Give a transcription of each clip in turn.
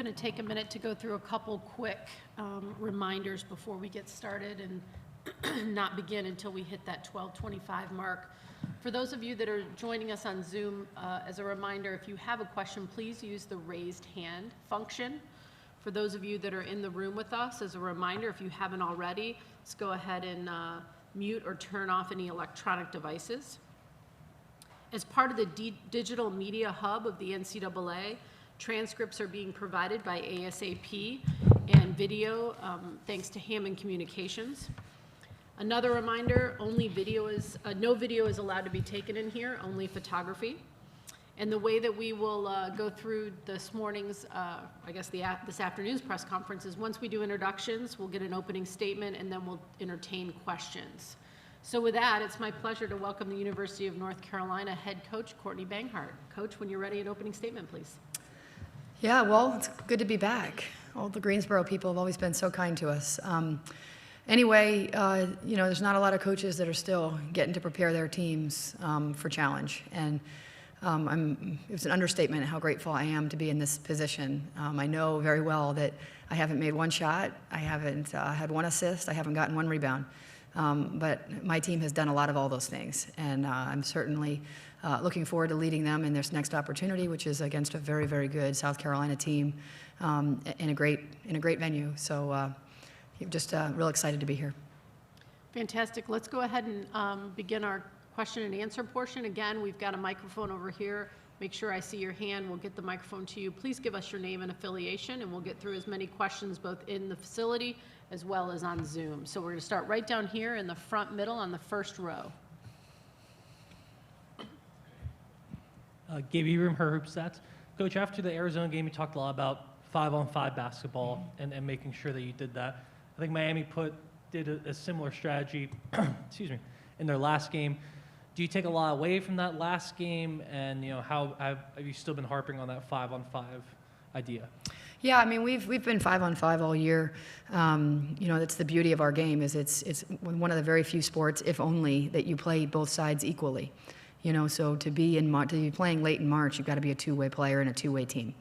going to take a minute to go through a couple quick reminders before we get started and not begin until we hit that 12:25 mark. For those of you that are joining us on Zoom, as a reminder, if you have a question, please use the raised hand function. For those of you that are in the room with us, as a reminder, if you haven't already, let's go ahead and mute or turn off any electronic devices. As part of the digital media hub of the NCAA, transcripts are being provided by ASAP and video, thanks to Hammond Communications. Another reminder, no video is allowed to be taken in here, only photography. And the way that we will go through this morning's, this afternoon's press conference is once we do introductions, we'll get an opening statement and then we'll entertain questions. So with that, it's my pleasure to welcome the University of North Carolina head coach, Courtney Banghart. Coach, when you're ready, an opening statement, please. Yeah, well, it's good to be back. All the Greensboro people have always been so kind to us. Anyway, there's not a lot of coaches that are still getting to prepare their teams for challenge. And it's an understatement how grateful I am to be in this position. I know very well that I haven't made one shot, I haven't had one assist, I haven't gotten one rebound. But my team has done a lot of all those things, and I'm certainly looking forward to leading them in this next opportunity, which is against a very, very good South Carolina team in a great venue. So just real excited to be here. Fantastic. Let's go ahead and begin our question and answer portion. Again, we've got a microphone over here. Make sure I see your hand. We'll get the microphone to you. Please give us your name and affiliation, and we'll get through as many questions both in the facility as well as on Zoom. So we're going to start right down here in the front middle on the first row. Gabe Ebram, her hoop stats. Coach, after the Arizona game, you talked a lot about 5-on-5 basketball and making sure that you did that. I think Miami did a similar strategy, excuse me, in their last game. Do you take a lot away from that last game, and how have you still been harping on that 5-on-5 idea? Yeah, I mean we've been 5-on-5 all year. That's the beauty of our game, is it's one of the very few sports, if only, that you play both sides equally. So to be playing late in March, you've got to be a two-way player and a two-way team.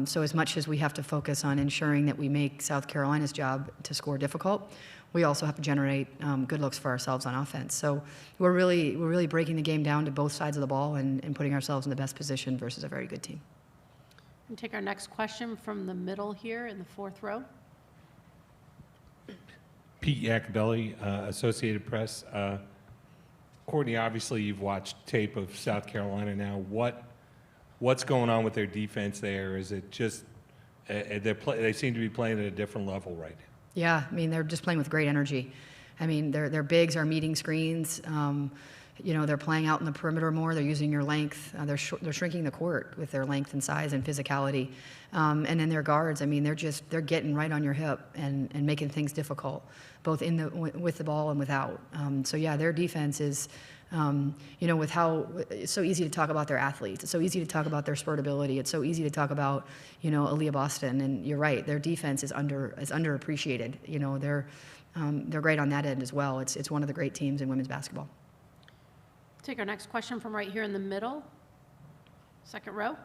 So as much as we have to focus on ensuring that we make South Carolina's job to score difficult, we also have to generate good looks for ourselves on offense. So we're really breaking the game down to both sides of the ball and putting ourselves in the best position versus a very good team. We'll take our next question from the middle here in the fourth row. Pete Iacobelli, Associated Press. Courtney, obviously you've watched tape of South Carolina now. What's going on with their defense there? Is it just they seem to be playing at a different level right now? Yeah, I mean, they're just playing with great energy. I mean, their bigs are meeting screens. They're playing out in the perimeter more. They're using your length. They're shrinking the court with their length and size and physicality. And then their guards, I mean, they're getting right on your hip and making things difficult, both with the ball and without. So yeah, their defense is, with how it's so easy to talk about their athletes. It's so easy to talk about their spurtability. It's so easy to talk about, Aaliyah Boston. And you're right, their defense is underappreciated. They're great on that end as well. It's one of the great teams in women's basketball. Take our next question from right here in the middle, second row.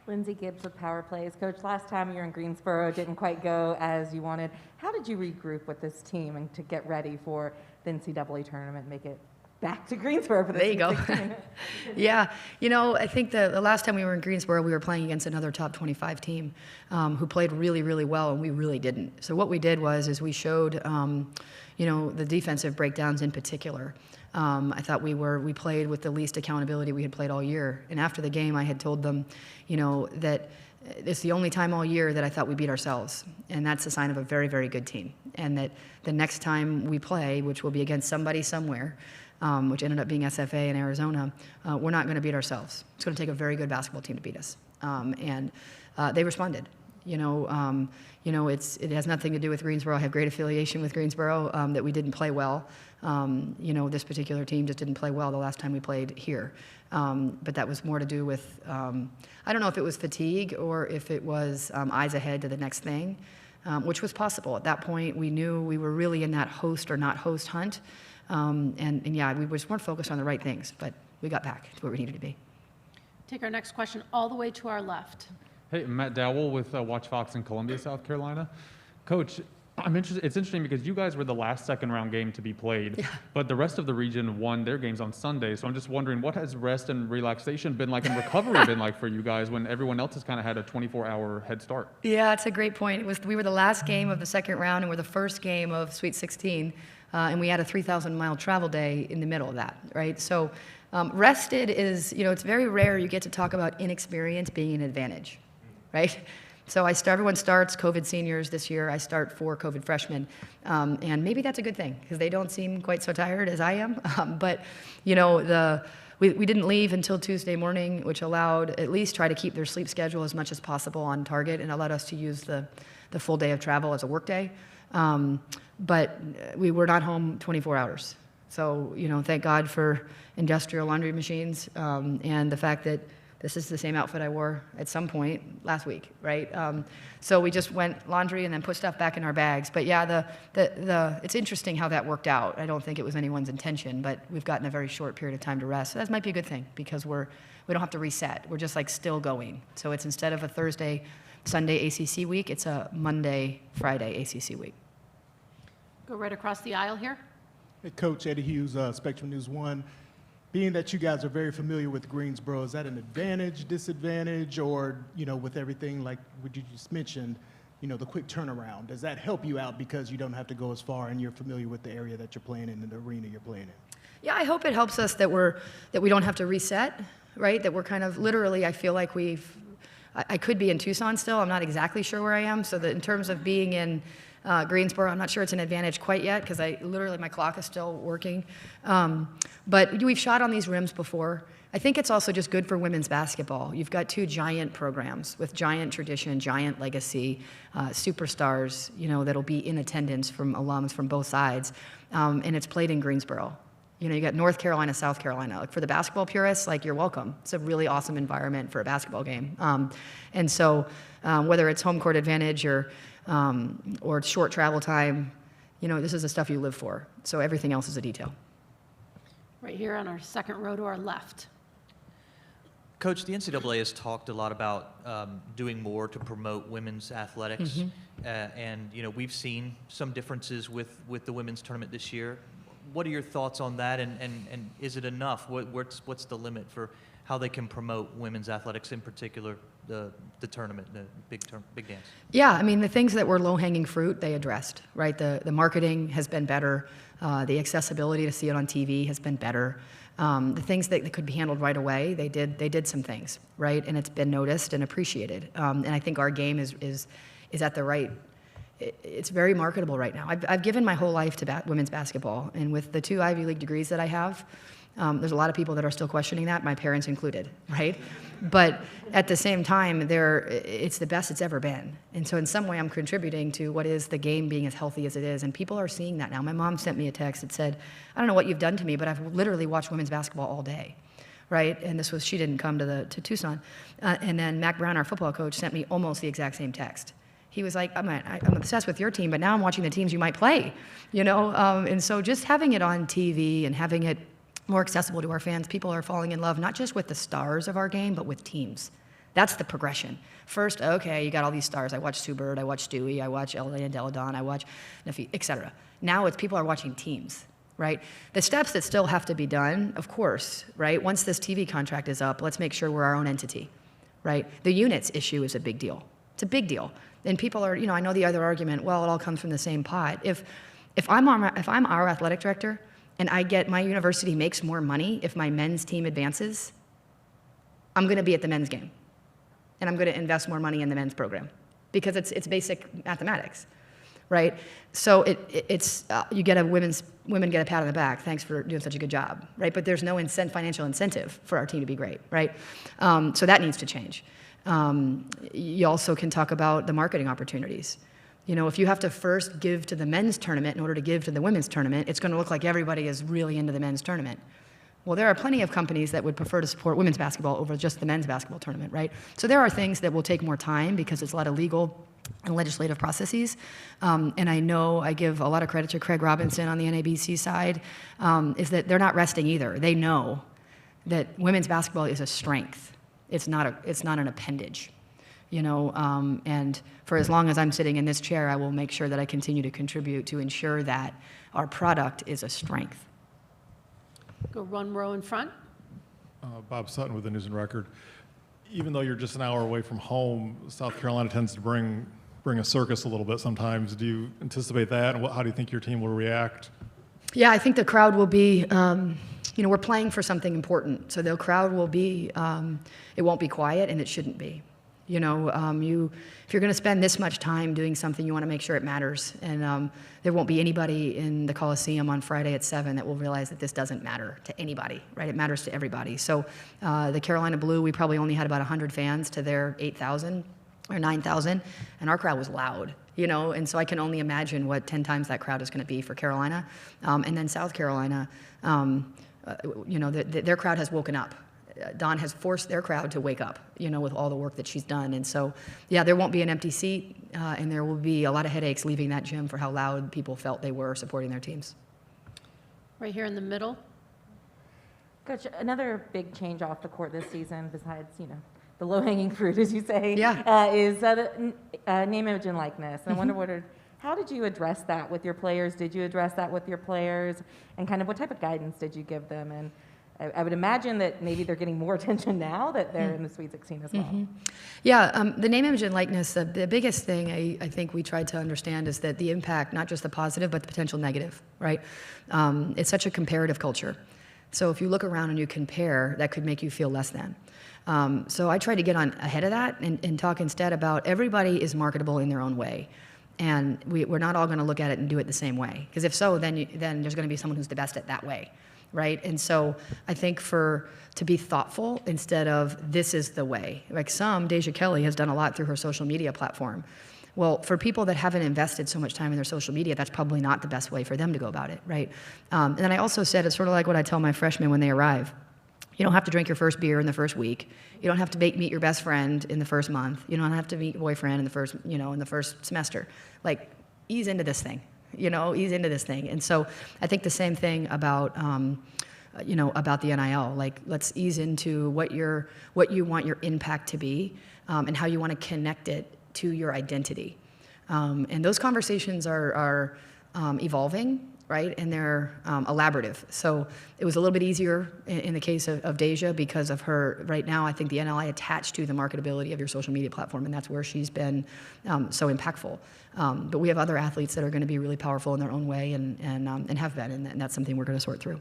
Lindsay Gibbs with Power Plays. Coach, last time you were in Greensboro, didn't quite go as you wanted. How did you regroup with this team and to get ready for the NCAA tournament, make it back to Greensboro for the There you go. Yeah, I think the last time we were in Greensboro, we were playing against another top 25 team who played really, really well, and we really didn't. So what we did was we showed, the defensive breakdowns in particular. I thought we played with the least accountability we had played all year. And after the game, I had told them, that it's the only time all year that I thought we beat ourselves. And that's a sign of a very, very good team. And that the next time we play, which will be against somebody somewhere, which ended up being SFA in Arizona, we're not going to beat ourselves. It's going to take a very good basketball team to beat us. And they responded. It has nothing to do with Greensboro. I have great affiliation with Greensboro, that we didn't play well. This particular team just didn't play well the last time we played here. But that was more to do with, I don't know if it was fatigue or if it was eyes ahead to the next thing, which was possible. At that point, we knew we were really in that host or not host hunt. And yeah, we just weren't focused on the right things, but we got back to where we needed to be. Take our next question all the way to our left. Hey, Matt Dowell with Watch Fox in Columbia, South Carolina. Coach, I'm interested. It's interesting because you guys were the last second-round game to be played, but the rest of the region won their games on Sunday. So I'm just wondering, what has rest and relaxation been like and recovery been like for you guys when everyone else has kind of had a 24-hour head start? Yeah, it's a great point. We were the last game of the second round, and we're the first game of Sweet 16, and we had a 3,000-mile travel day in the middle of that, right? So rested is, it's very rare you get to talk about inexperience being an advantage, right? So everyone starts COVID seniors this year. I start 4 COVID freshmen, and maybe that's a good thing because they don't seem quite so tired as I am. But we didn't leave until Tuesday morning, which allowed at least try to keep their sleep schedule as much as possible on target, and allowed us to use the full day of travel as a work day. But we were not home 24 hours. So thank God for industrial laundry machines and the fact that this is the same outfit I wore at some point last week, right? So we just went laundry and then put stuff back in our bags. But yeah, it's interesting how that worked out. I don't think it was anyone's intention, but we've gotten a very short period of time to rest. So that might be a good thing because we don't have to reset. We're just like still going. So it's instead of a Thursday, Sunday ACC week, it's a Monday, Friday ACC week. Go right across the aisle here. Hey, Coach Eddie Hughes, Spectrum News 1. Being that you guys are very familiar with Greensboro, is that an advantage, disadvantage, or, with everything like what you just mentioned, the quick turnaround? Does that help you out because you don't have to go as far and you're familiar with the area that you're playing in and the arena you're playing in? Yeah, I hope it helps us that we don't have to reset, right? That we're kind of literally, I feel like I could be in Tucson still. I'm not exactly sure where I am. So that in terms of being in Greensboro, I'm not sure it's an advantage quite yet because my clock is still working. But we've shot on these rims before. I think it's also just good for women's basketball. You've got 2 giant programs with giant tradition, giant legacy, superstars, that'll be in attendance from alums from both sides. And it's played in Greensboro. You got North Carolina, South Carolina. Like for the basketball purists, you're welcome. It's a really awesome environment for a basketball game. And so whether it's home court advantage or short travel time, this is the stuff you live for. So everything else is a detail. Right here on our second row to our left. Coach, the NCAA has talked a lot about doing more to promote women's athletics, and we've seen some differences with the women's tournament this year. What are your thoughts on that, and is it enough? What's the limit for how they can promote women's athletics, in particular the tournament, the big dance? Yeah, I mean, the things that were low-hanging fruit, they addressed, right? The marketing has been better. The accessibility to see it on TV has been better. The things that could be handled right away, they did some things, right? And it's been noticed and appreciated. And I think our game is at the right. It's very marketable right now. I've given my whole life to women's basketball, and with the 2 Ivy League degrees that I have, there's a lot of people that are still questioning that, my parents included, right? But at the same time, it's the best it's ever been. And so in some way, I'm contributing to what is the game being as healthy as it is, and people are seeing that now. My mom sent me a text that said, I don't know what you've done to me, but I've literally watched women's basketball all day, right? And she didn't come to Tucson. And then Mac Brown, our football coach, sent me almost the exact same text. He was like, I'm obsessed with your team, but now I'm watching the teams you might play, And so just having it on TV and having it more accessible to our fans, people are falling in love, not just with the stars of our game, but with teams. That's the progression. First, okay, you got all these stars. I watch Sue Bird, I watch Stewie, I watch Elena Deladon, I watch Nafi, et cetera. Now people are watching teams, right? The steps that still have to be done, of course, right? Once this TV contract is up, let's make sure we're our own entity, right? The units issue is a big deal. It's a big deal. And people are, I know the other argument, well, it all comes from the same pot. If I'm our athletic director and my university makes more money if my men's team advances, I'm going to be at the men's game. And I'm going to invest more money in the men's program because it's basic mathematics, right? So you get women get a pat on the back. Thanks for doing such a good job, right? But there's no financial incentive for our team to be great, right? So that needs to change. You also can talk about the marketing opportunities. If you have to first give to the men's tournament in order to give to the women's tournament, it's going to look like everybody is really into the men's tournament. Well, there are plenty of companies that would prefer to support women's basketball over just the men's basketball tournament, right? So there are things that will take more time because it's a lot of legal and legislative processes. And I know I give a lot of credit to Craig Robinson on the NABC side, is that they're not resting either. They know that women's basketball is a strength. It's not an appendage, you know. And for as long as I'm sitting in this chair, I will make sure that I continue to contribute to ensure that our product is a strength. Go one row in front. Bob Sutton with the News and Record. Even though you're just an hour away from home, South Carolina tends to bring a circus a little bit sometimes. Do you anticipate that, and how do you think your team will react? Yeah, I think the crowd will be, you know, we're playing for something important, so the crowd will be, it won't be quiet, and it shouldn't be. You know, if you're going to spend this much time doing something, you want to make sure it matters, and there won't be anybody in the Coliseum on Friday at 7 that will realize that this doesn't matter to anybody, right? It matters to everybody. So the Carolina Blue, we probably only had about 100 fans to their 8,000 or 9,000, and our crowd was loud, you know, and so I can only imagine what 10 times that crowd is going to be for Carolina. And then South Carolina, you know, their crowd has woken up. Dawn has forced their crowd to wake up, you know, with all the work that she's done. And so, yeah, there won't be an empty seat, and there will be a lot of headaches leaving that gym for how loud people felt they were supporting their teams. Right here in the middle. Coach, another big change off the court this season, besides, you know, the low-hanging fruit, as you say, is the name, image, and likeness. And I wonder, how did you address that with your players? Did you address that with your players? And kind of what type of guidance did you give them? And I would imagine that maybe they're getting more attention now that they're in the Sweet 16 as well. Yeah, the name, image, and likeness, the biggest thing I think we tried to understand is that the impact, not just the positive, but the potential negative, right? It's such a comparative culture. So if you look around and you compare, that could make you feel less than. So I try to get on ahead of that and talk instead about everybody is marketable in their own way. And we're not all going to look at it and do it the same way. Because if so, then there's going to be someone who's the best at that way, right? And so I think to be thoughtful instead of this is the way. Like Deja Kelly has done a lot through her social media platform. Well, for people that haven't invested so much time in their social media, that's probably not the best way for them to go about it, right? And then I also said, it's sort of like what I tell my freshmen when they arrive. You don't have to drink your first beer in the first week. You don't have to meet your best friend in the first month. You don't have to meet your boyfriend in the first semester. Like, ease into this thing, ease into this thing. And so I think the same thing about, about the NIL. Like, let's ease into what you want your impact to be, and how you want to connect it to your identity. And those conversations are evolving, right? And they're elaborative. So it was a little bit easier in the case of Deja because of her, right now, I think the NLI attached to the marketability of your social media platform, and that's where she's been so impactful. But we have other athletes that are going to be really powerful in their own way and have been, and that's something we're going to sort through.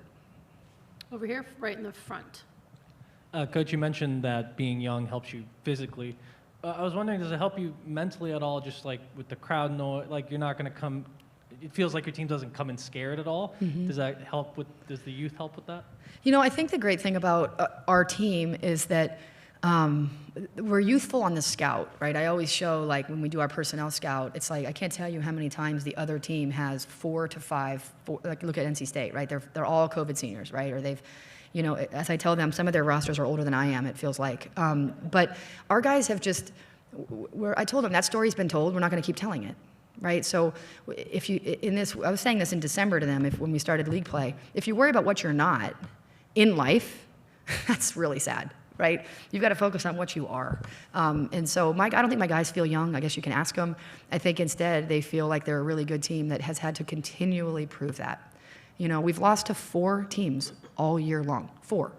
Over here, right in the front. Coach, you mentioned that being young helps you physically. I was wondering, does it help you mentally at all, just like with the crowd noise, like you're not going to come, it feels like your team doesn't come in scared at all. Mm-hmm. Does the youth help with that? I think the great thing about our team is that we're youthful on the scout, right? I always show, like, when we do our personnel scout, it's like, I can't tell you how many times the other team has 4 to 5, like, look at NC State, right? They're all COVID seniors, right? Or they've, as I tell them, some of their rosters are older than I am, it feels like. But our guys have just, I told them that story's been told, we're not going to keep telling it, right? So if you, I was saying this in December to them when we started league play, if you worry about what you're not in life, that's really sad, right? You've got to focus on what you are. And so I don't think my guys feel young. I guess you can ask them. I think instead they feel like they're a really good team that has had to continually prove that. We've lost to 4 teams all year long, 4.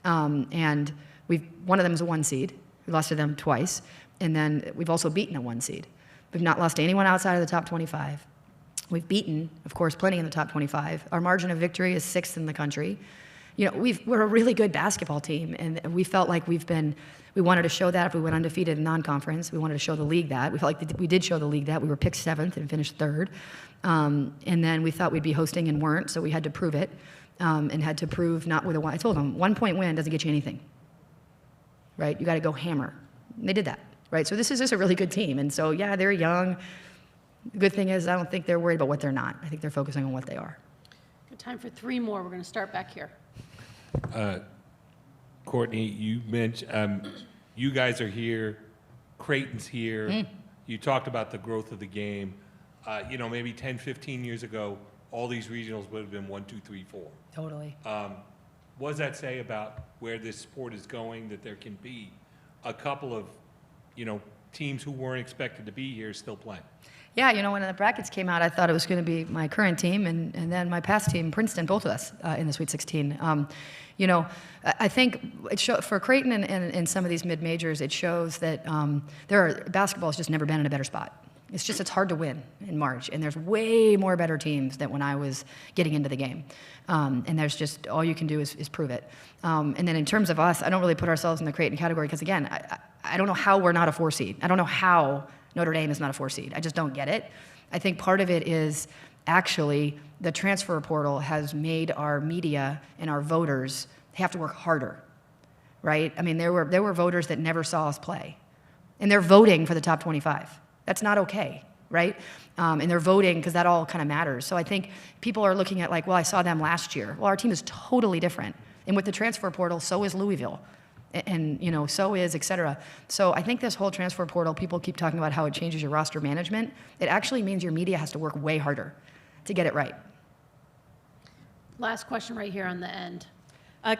And one of them is a 1 seed. We lost to them twice. And then we've also beaten a 1 seed. We've not lost to anyone outside of the top 25. We've beaten, of course, plenty in the top 25. Our margin of victory is 6th in the country. We're a really good basketball team, and we felt like we wanted to show that if we went undefeated in non-conference. We wanted to show the league that. We felt like we did show the league that. We were picked 7th and finished 3rd. And then we thought we'd be hosting and weren't, so we had to prove it, and had to prove not with I told them, 1-point win doesn't get you anything, right? You got to go hammer. And they did that, right? So this is just a really good team. And so, yeah, they're young. The good thing is I don't think they're worried about what they're not. I think they're focusing on what they are. Good time for 3 more. We're going to start back here. Courtney, you mentioned you guys are here, Creighton's here. You talked about the growth of the game. Maybe 10, 15 years ago, all these regionals would have been 1, 2, 3, 4. Totally. what does that say about where this sport is going, that there can be a couple of, teams who weren't expected to be here still playing? Yeah, when the brackets came out, I thought it was going to be my current team and then my past team, Princeton, both of us in the Sweet 16. I think for Creighton and some of these mid-majors, it shows that basketball has just never been in a better spot. It's hard to win in March, and there's way more better teams than when I was getting into the game. And there's just, all you can do is prove it. And then in terms of us, I don't really put ourselves in the Creighton category because, again, I don't know how we're not a 4 seed. I don't know how Notre Dame is not a 4 seed. I just don't get it. I think part of it is actually the transfer portal has made our media and our voters have to work harder, right? I mean, there were voters that never saw us play, and they're voting for the top 25. That's not okay, right? And they're voting because that all kind of matters. So I think people are looking at I saw them last year. Well, our team is totally different. And with the transfer portal, so is Louisville. And so is et cetera. So I think this whole transfer portal, people keep talking about how it changes your roster management. It actually means your media has to work way harder to get it right. Last question right here on the end.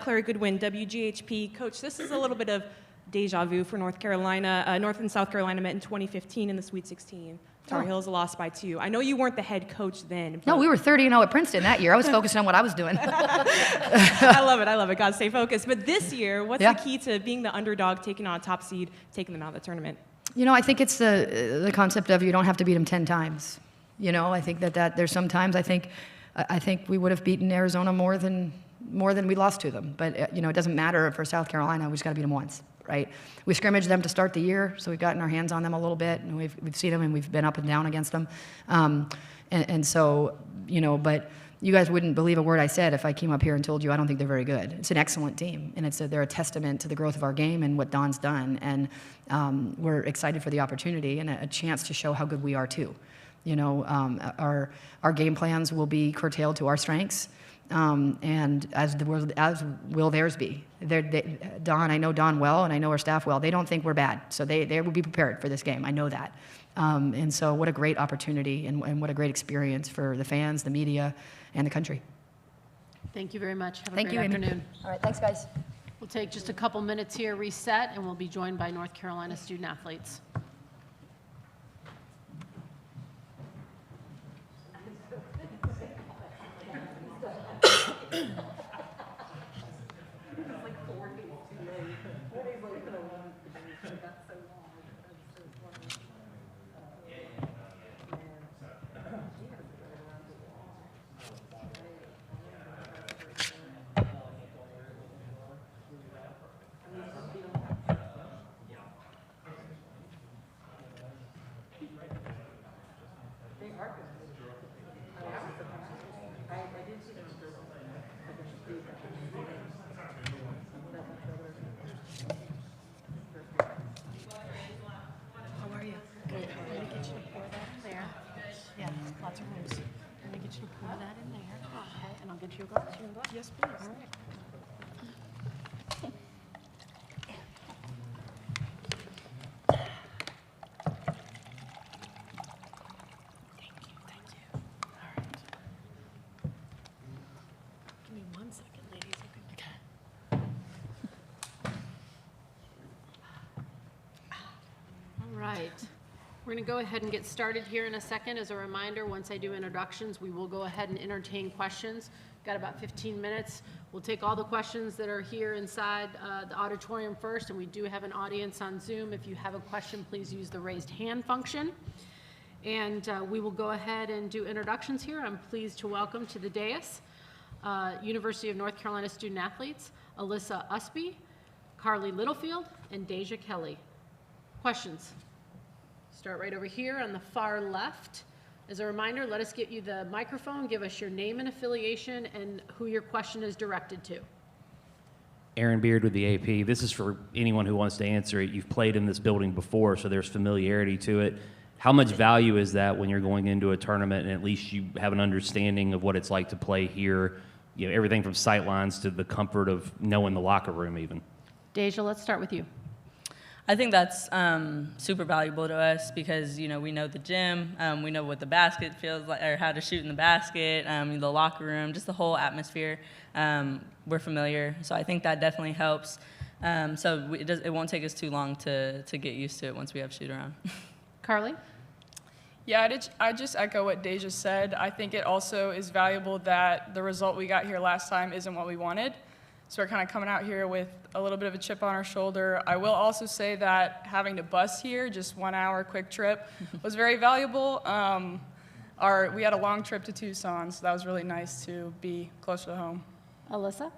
Clary Goodwin, WGHP. Coach, this is a little bit of deja vu for North Carolina. North and South Carolina met in 2015 in the Sweet 16. Tar Heels lost by 2. I know you weren't the head coach then. No, we were 30-0 at Princeton that year. I was focusing on what I was doing. I love it. God, stay focused. But this year, what's the key to being the underdog, taking on a top seed, taking them out of the tournament? I think it's the concept of you don't have to beat them 10 times. I think that there's sometimes I think we would have beaten Arizona more than we lost to them. But it doesn't matter for South Carolina. We just got to beat them once. Right? We scrimmaged them to start the year, so we've gotten our hands on them a little bit, and we've seen them, and we've been up and down against them. And so, but you guys wouldn't believe a word I said if I came up here and told you I don't think they're very good. It's an excellent team, and they're a testament to the growth of our game and what Don's done, and we're excited for the opportunity and a chance to show how good we are too. Our game plans will be curtailed to our strengths. And as will theirs be. I know Don well, and I know our staff well. They don't think we're bad, so they will be prepared for this game. I know that. And so what a great opportunity and what a great experience for the fans, the media, and the country. Thank you very much. Have a Thank great you, Amy. afternoon. All right, thanks, guys. We'll take just a couple minutes here, reset, and we'll be joined by North Carolina student athletes. Lots of rooms. Let me get you to pour that in there. Okay, and I'll get you a glass. You want a glass? Yes, please. All right. Thank you. All right. Give me 1 second, ladies. Okay. All right. We're going to go ahead and get started here in a second. As a reminder, once I do introductions, we will go ahead and entertain questions. Got about 15 minutes. We'll take all the questions that are here inside the auditorium first, and we do have an audience on Zoom. If you have a question, please use the raised hand function. And we will go ahead and do introductions here. I'm pleased to welcome to the dais University of North Carolina student athletes, Alyssa Usby, Carly Littlefield, and Deja Kelly. Questions? Start right over here on the far left. As a reminder, let us get you the microphone. Give us your name and affiliation and who your question is directed to. Aaron Beard with the AP. This is for anyone who wants to answer it. You've played in this building before, so there's familiarity to it. How much value is that when you're going into a tournament and at least you have an understanding of what it's like to play here? Everything from sight lines to the comfort of knowing the locker room even. Deja, let's start with you. I think that's super valuable to us because, you know, we know the gym, we know what the basket feels like, or how to shoot in the basket, the locker room, just the whole atmosphere. We're familiar, so I think that definitely helps. It won't take us too long to get used to it once we have shoot around. Carly? Yeah, I just echo what Deja said. I think it also is valuable that the result we got here last time isn't what we wanted. So we're kind of coming out here with a little bit of a chip on our shoulder. I will also say that having to bus here, just 1 hour quick trip, was very valuable. We had a long trip to Tucson, so that was really nice to be closer to home. Alyssa?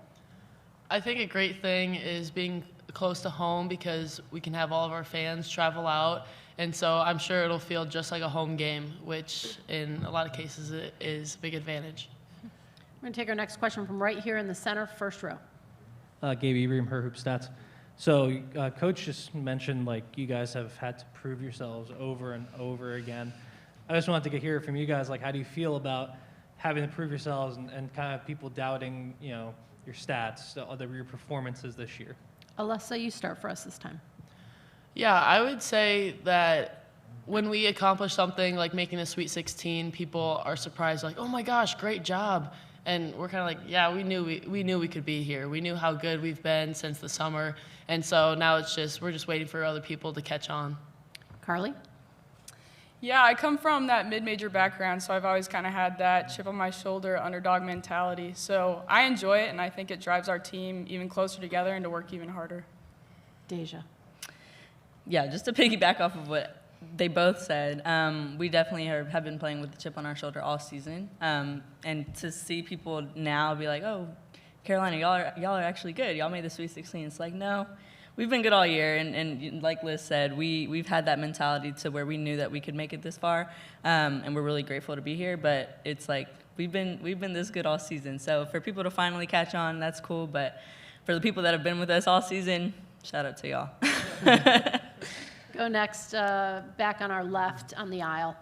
I think a great thing is being close to home because we can have all of our fans travel out. And so I'm sure it'll feel just like a home game, which in a lot of cases it is a big advantage. We're going to take our next question from right here in the center, first row. Gabe Ibrahim, Her Hoop Stats. So, Coach just mentioned, like, you guys have had to prove yourselves over and over again. I just wanted to hear from you guys, like, how do you feel about having to prove yourselves and kind of people doubting, you know, your stats, your performances this year? Alyssa, you start for us this time. Yeah, I would say that when we accomplish something like making the Sweet 16, people are surprised, like, oh my gosh, great job. And we're kind of like, yeah, we knew we could be here. We knew how good we've been since the summer. And so now we're just waiting for other people to catch on. Carly? Yeah, I come from that mid-major background, so I've always kind of had that chip on my shoulder, underdog mentality. So I enjoy it, and I think it drives our team even closer together and to work even harder. Deja? Yeah, just to piggyback off of what they both said, we definitely have been playing with the chip on our shoulder all season. And to see people now be like, oh, Carolina, y'all are actually good. Y'all made the Sweet 16. It's like, no, we've been good all year. And like Liz said, we've had that mentality to where we knew that we could make it this far. And we're really grateful to be here. But it's like we've been this good all season. So for people to finally catch on, that's cool. But for the people that have been with us all season, shout out to y'all. Go next, back on our left on the aisle.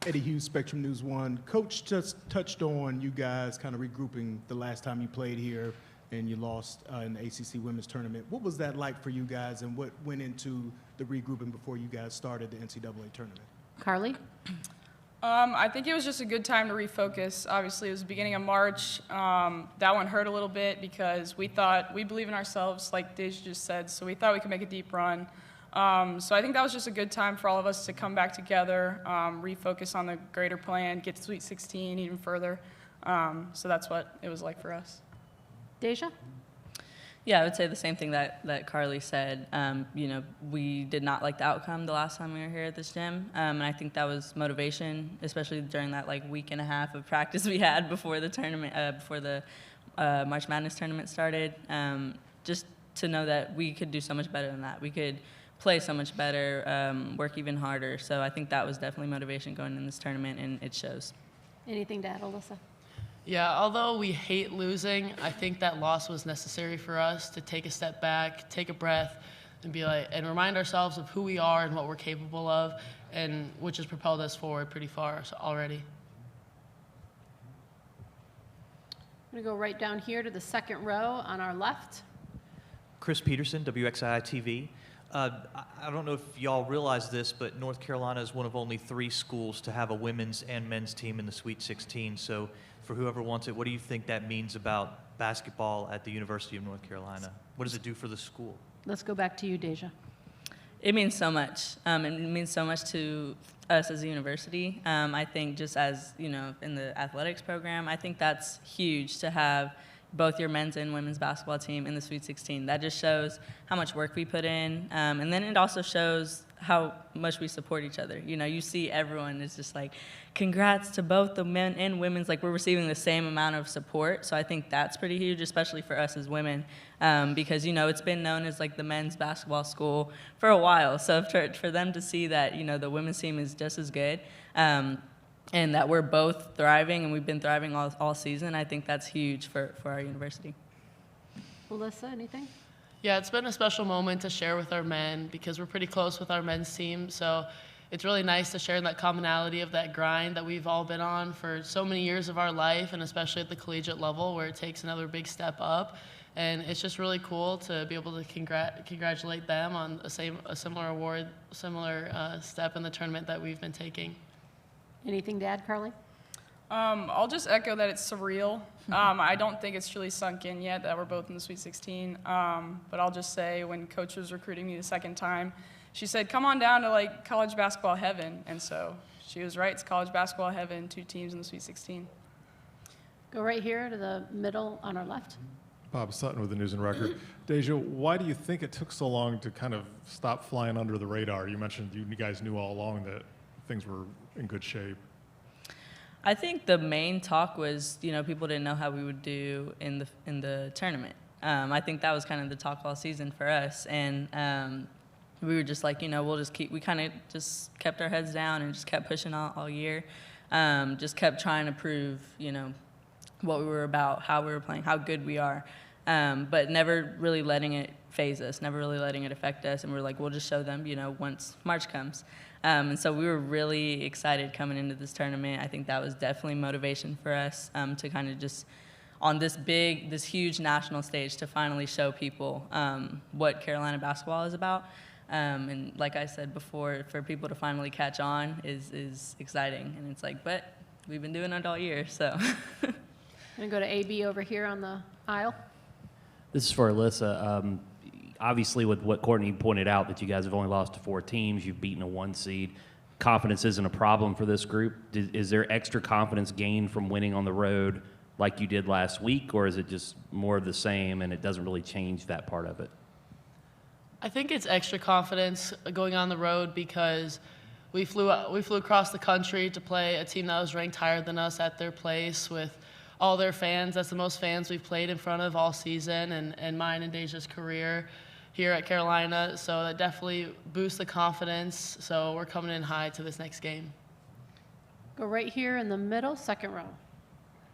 Eddie Hughes, Spectrum News 1. Coach just touched on you guys kind of regrouping the last time you played here and you lost in the ACC Women's Tournament. What was that like for you guys, and what went into the regrouping before you guys started the NCAA tournament? Carly? I think it was just a good time to refocus. Obviously, it was the beginning of March. That one hurt a little bit because we believe in ourselves, like Deja just said, so we thought we could make a deep run. So I think that was just a good time for all of us to come back together, refocus on the greater plan, get to Sweet 16 even further. So that's what it was like for us. Deja? Yeah, I would say the same thing that Carly said. You know, we did not like the outcome the last time we were here at this gym, and I think that was motivation, especially during that like week and a half of practice we had before the tournament, before the March Madness tournament started. Just to know that we could do so much better than that. We could play so much better, work even harder. So I think that was definitely motivation going in this tournament, and it shows. Anything to add, Alyssa? Yeah, although we hate losing, I think that loss was necessary for us to take a step back, take a breath, and remind ourselves of who we are and what we're capable of, and which has propelled us forward pretty far already. I'm going to go right down here to the second row on our left. Chris Peterson, WXII TV. I don't know if y'all realize this, but North Carolina is one of only 3 schools to have a women's and men's team in the Sweet 16. So for whoever wants it, what do you think that means about basketball at the University of North Carolina? What does it do for the school? Let's go back to you, Deja. It means so much. It means so much to us as a university. I think just as, you know, in the athletics program, I think that's huge to have both your men's and women's basketball team in the Sweet 16. That just shows how much work we put in. And then it also shows how much we support each other. You know, you see everyone is just like, congrats to both the men and women's, like we're receiving the same amount of support. So I think that's pretty huge, especially for us as women, because, you know, it's been known as like the men's basketball school for a while. So for them to see that, you know, the women's team is just as good, and that we're both thriving and we've been thriving all season, I think that's huge for our university. Alyssa, anything? Yeah, it's been a special moment to share with our men because we're pretty close with our men's team. So it's really nice to share in that commonality of that grind that we've all been on for so many years of our life, and especially at the collegiate level where it takes another big step up. And it's just really cool to be able to congratulate them on a similar award, similar step in the tournament that we've been taking. Anything to add, Carly? I'll just echo that it's surreal. I don't think it's truly sunk in yet that we're both in the Sweet 16. But I'll just say when Coach was recruiting me the second time, she said, come on down to like college basketball heaven. And so she was right. It's college basketball heaven, 2 teams in the Sweet 16. Go right here to the middle on our left. Bob Sutton with the News and Record. Deja, why do you think it took so long to kind of stop flying under the radar? You mentioned you guys knew all along that things were in good shape. I think the main talk was, people didn't know how we would do in the tournament. I think that was kind of the talk all season for us, and we were just like, we'll just keep. We kind of just kept our heads down and just kept pushing all year. Just kept trying to prove, what we were about, how we were playing, how good we are, but never really letting it phase us, never really letting it affect us. And we're like, we'll just show them, once March comes. And so we were really excited coming into this tournament. I think that was definitely motivation for us to kind of just, on this huge national stage, to finally show people what Carolina basketball is about. And like I said before, for people to finally catch on is exciting. And it's like, but we've been doing it all year, so. I'm going to go to AB over here on the aisle. This is for Alyssa. Obviously, with what Courtney pointed out, that you guys have only lost to 4 teams, you've beaten a 1 seed. Confidence isn't a problem for this group. Is there extra confidence gained from winning on the road like you did last week, or is it just more of the same and it doesn't really change that part of it? I think it's extra confidence going on the road because we flew across the country to play a team that was ranked higher than us at their place with all their fans. That's the most fans we've played in front of all season, and mine and Deja's career here at Carolina. So that definitely boosts the confidence. So we're coming in high to this next game. Go right here in the middle, second row.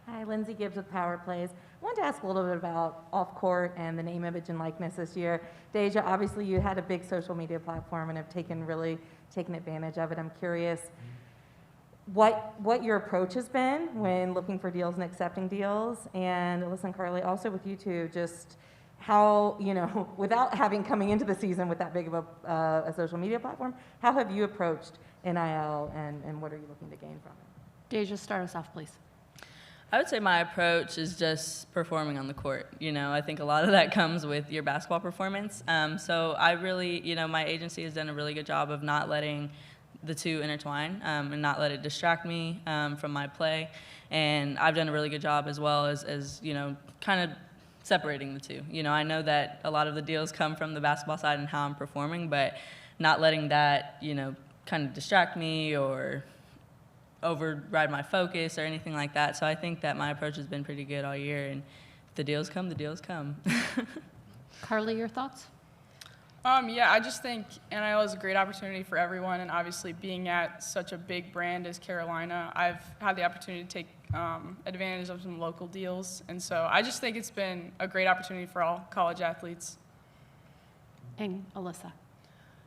Hi, Lindsay Gibbs with Power Plays. I wanted to ask a little bit about off-court and the name, image, and likeness this year. Deja, obviously you had a big social media platform and have really taken advantage of it. I'm curious what your approach has been when looking for deals and accepting deals. And listen, Carly, also with you two, just how, without coming into the season with that big of a social media platform, how have you approached NIL and what are you looking to gain from it? Deja, start us off, please. I would say my approach is just performing on the court. I think a lot of that comes with your basketball performance. So I really, my agency has done a really good job of not letting the two intertwine and not let it distract me from my play. And I've done a really good job as well as kind of separating the two. I know that a lot of the deals come from the basketball side and how I'm performing, but not letting that, kind of distract me or override my focus or anything like that. So I think that my approach has been pretty good all year, and if the deals come, the deals come. Carly, your thoughts? Yeah, I just think NIL is a great opportunity for everyone, and obviously being at such a big brand as Carolina, I've had the opportunity to take advantage of some local deals, and so I just think it's been a great opportunity for all college athletes. And Alyssa.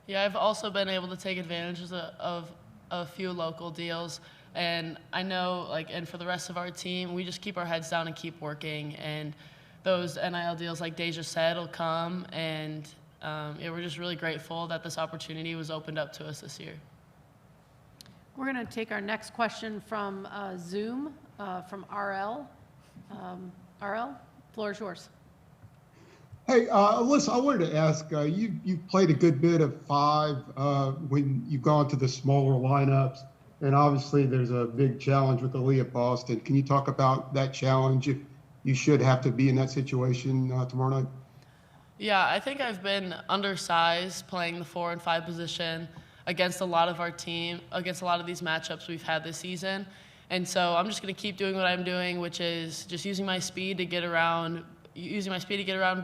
Yeah, I've also been able to take advantage of a few local deals. And I know, and for the rest of our team, we just keep our heads down and keep working. And those NIL deals, like Deja said, will come. And we're just really grateful that this opportunity was opened up to us this year. We're going to take our next question from Zoom, from RL. RL, floor is yours. Hey, Alyssa, I wanted to ask, you've played a good bit of 5 when you've gone to the smaller lineups. And obviously, there's a big challenge with Aaliyah Boston. Can you talk about that challenge if you should have to be in that situation tomorrow night? Yeah, I think I've been undersized playing the 4 and 5 position against a lot of our team, against a lot of these matchups we've had this season. And so I'm just going to keep doing what I'm doing, which is just using my speed to get around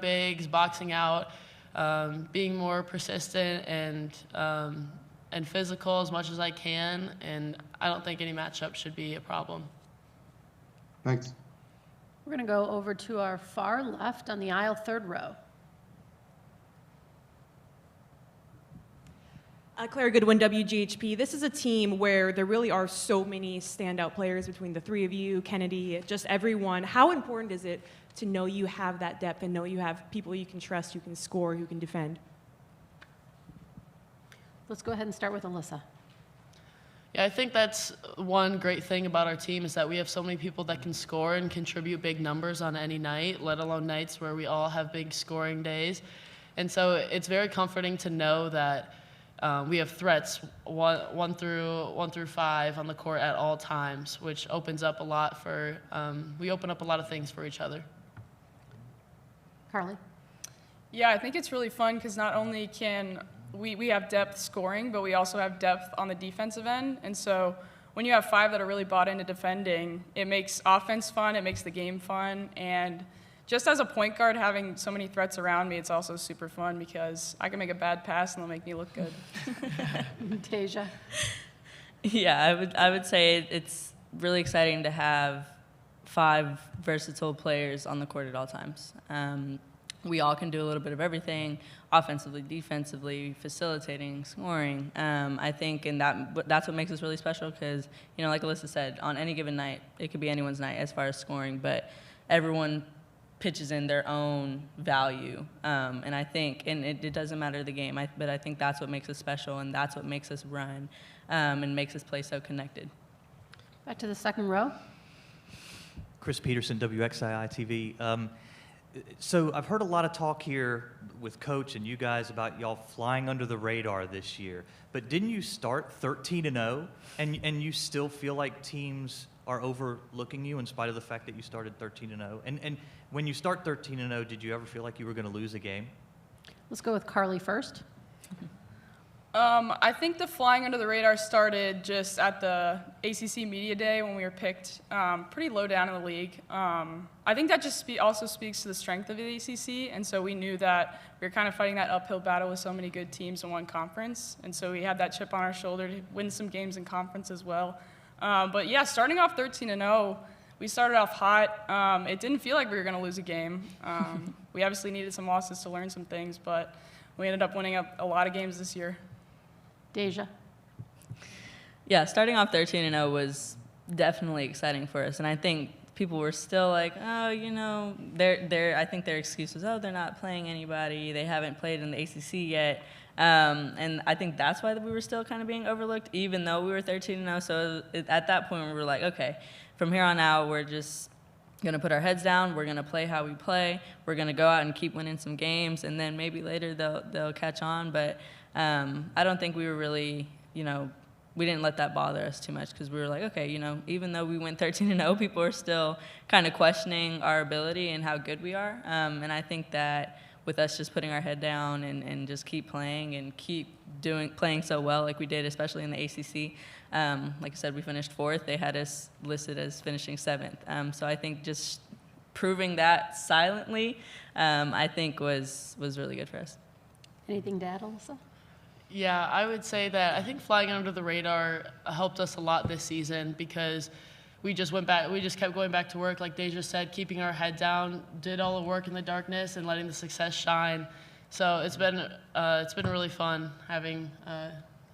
bigs, boxing out, being more persistent and physical as much as I can, and I don't think any matchup should be a problem. Thanks. We're going to go over to our far left on the aisle, third row. Claire Goodwin, WGHP. This is a team where there really are so many standout players between the three of you, Kennedy, just everyone. How important is it to know you have that depth and know you have people you can trust, who can score, who can defend? Let's go ahead and start with Alyssa. Yeah, I think that's one great thing about our team is that we have so many people that can score and contribute big numbers on any night, let alone nights where we all have big scoring days. And so it's very comforting to know that we have threats one through five on the court at all times, which opens up a lot for, we open up a lot of things for each other. Carly? Yeah, I think it's really fun because not only can we have depth scoring, but we also have depth on the defensive end. And so when you have five that are really bought into defending, it makes offense fun, it makes the game fun. And just as a point guard, having so many threats around me, it's also super fun because I can make a bad pass and they'll make me look good. Tasia? Yeah, I would say it's really exciting to have 5 versatile players on the court at all times. We all can do a little bit of everything, offensively, defensively, facilitating, scoring. I think that's what makes us really special because, you know, like Alyssa said, on any given night, it could be anyone's night as far as scoring, but everyone pitches in their own value. And I think, and it doesn't matter the game, but I think that's what makes us special and that's what makes us run and makes us play so connected. Back to the second row. Chris Peterson, WXII TV. So I've heard a lot of talk here with Coach and you guys about y'all flying under the radar this year. But didn't you start 13-0 and you still feel like teams are overlooking you in spite of the fact that you started 13-0? And when you start 13-0, did you ever feel like you were going to lose a game? Let's go with Carly first. I think the flying under the radar started just at the ACC Media Day when we were picked pretty low down in the league. I think that just also speaks to the strength of the ACC, and so we knew that we were kind of fighting that uphill battle with so many good teams in one conference, and so we had that chip on our shoulder to win some games in conference as well. But yeah, starting off 13-0, we started off hot. It didn't feel like we were going to lose a game. We obviously needed some losses to learn some things, but we ended up winning a lot of games this year. Deja? Yeah, starting off 13-0 was definitely exciting for us, and I think people were still like, oh, you know, I think their excuse was, oh, they're not playing anybody, they haven't played in the ACC yet, and I think that's why we were still kind of being overlooked, even though we were 13-0. So at that point, we were like, okay, from here on out, we're just going to put our heads down, we're going to play how we play, we're going to go out and keep winning some games, and then maybe later they'll catch on, but I don't think we were really, you know, we didn't let that bother us too much because we were like, okay, you know, even though we went 13-0, people are still kind of questioning our ability and how good we are. And I think that with us just putting our head down and just keep playing and keep playing so well like we did, especially in the ACC. Like I said, we finished 4th. They had us listed as finishing 7th. So I think just proving that silently, I think was really good for us. Anything to add, Alyssa? Yeah, I would say that I think flying under the radar helped us a lot this season because we just kept going back to work, like Deja said, keeping our head down, did all the work in the darkness and letting the success shine. So it's been really fun having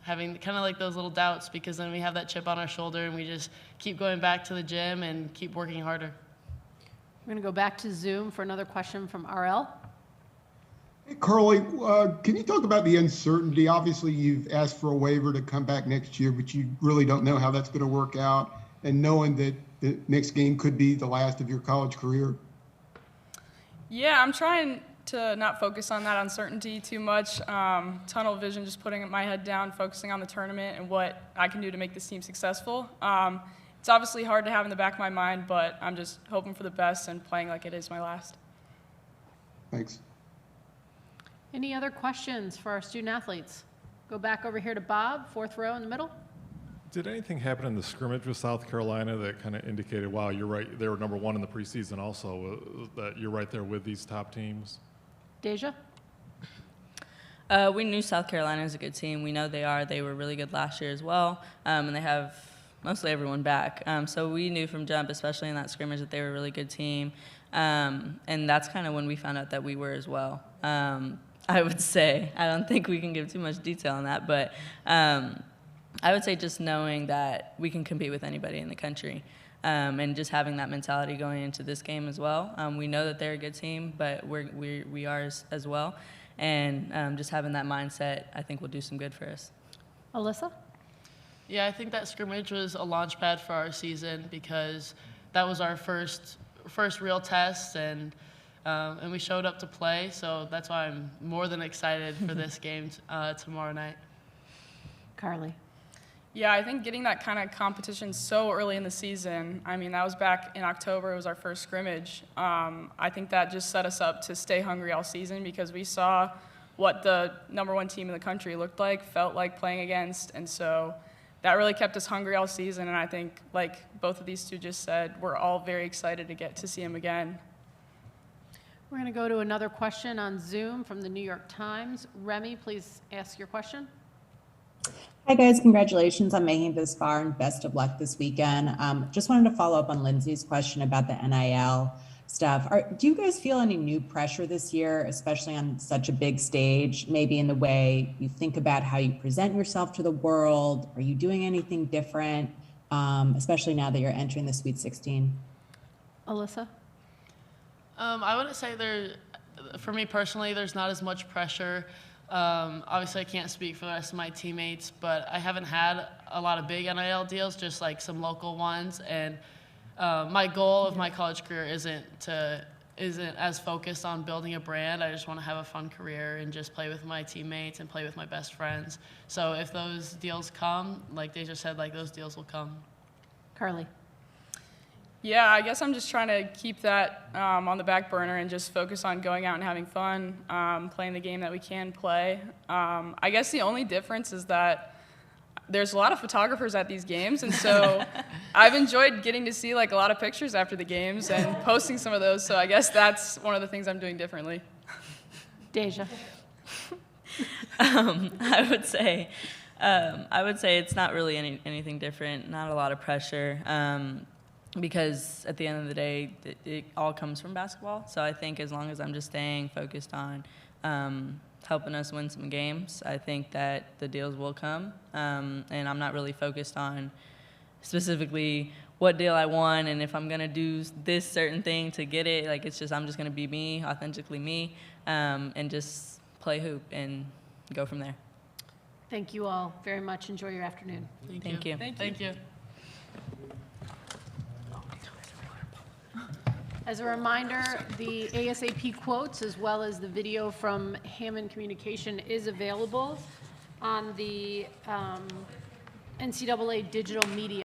kind of like those little doubts because then we have that chip on our shoulder and we just keep going back to the gym and keep working harder. We're going to go back to Zoom for another question from RL. Hey, Carly, can you talk about the uncertainty? Obviously, you've asked for a waiver to come back next year, but you really don't know how that's going to work out. And knowing that the next game could be the last of your college career. Yeah, I'm trying to not focus on that uncertainty too much. Tunnel vision, just putting my head down, focusing on the tournament and what I can do to make this team successful. It's obviously hard to have in the back of my mind, but I'm just hoping for the best and playing like it is my last. Thanks. Any other questions for our student athletes? Go back over here to Bob, 4th row in the middle. Did anything happen in the scrimmage with South Carolina that kind of indicated, wow, you're right, they were number 1 in the preseason also, that you're right there with these top teams? Deja? We knew South Carolina is a good team. We know they are. They were really good last year as well, and they have mostly everyone back. So we knew from jump, especially in that scrimmage, that they were a really good team, and that's kind of when we found out that we were as well. I would say. I don't think we can give too much detail on that, but I would say just knowing that we can compete with anybody in the country, and just having that mentality going into this game as well. We know that they're a good team, but we are as well, and just having that mindset, I think, will do some good for us. Alyssa? Yeah, I think that scrimmage was a launch pad for our season because that was our first real test, and we showed up to play. So that's why I'm more than excited for this game tomorrow night. Carly? Yeah, I think getting that kind of competition so early in the season, I mean, that was back in October, it was our first scrimmage. I think that just set us up to stay hungry all season because we saw what the #1 team in the country looked like, felt like playing against, and so that really kept us hungry all season, and I think, like both of these two just said, we're all very excited to get to see him again. We're going to go to another question on Zoom from the New York Times. Remy, please ask your question. Hi guys, congratulations on making it this far and best of luck this weekend. Just wanted to follow up on Lindsay's question about the NIL stuff. Do you guys feel any new pressure this year, especially on such a big stage, maybe in the way you think about how you present yourself to the world? Are you doing anything different, especially now that you're entering the Sweet 16? Alyssa? I wouldn't say for me personally, there's not as much pressure. Obviously, I can't speak for the rest of my teammates, but I haven't had a lot of big NIL deals, just like some local ones. And my goal of my college career isn't as focused on building a brand. I just want to have a fun career and just play with my teammates and play with my best friends. So if those deals come, like they just said, like those deals will come. Carly? Yeah, I guess I'm just trying to keep that on the back burner and just focus on going out and having fun, playing the game that we can play. I guess the only difference is that there's a lot of photographers at these games, and so I've enjoyed getting to see like a lot of pictures after the games and posting some of those, so I guess that's one of the things I'm doing differently. Deja? I would say it's not really anything different, not a lot of pressure. Because at the end of the day, it all comes from basketball. So I think as long as I'm just staying focused on helping us win some games, I think that the deals will come. And I'm not really focused on specifically what deal I won and if I'm going to do this certain thing to get it. Like, it's just I'm just going to be me, authentically me, and just play hoop and go from there. Thank you all very much. Enjoy your afternoon. Thank you. Thank you. As a reminder, the ASAP quotes as well as the video from Hammond Communication is available on the NCAA digital media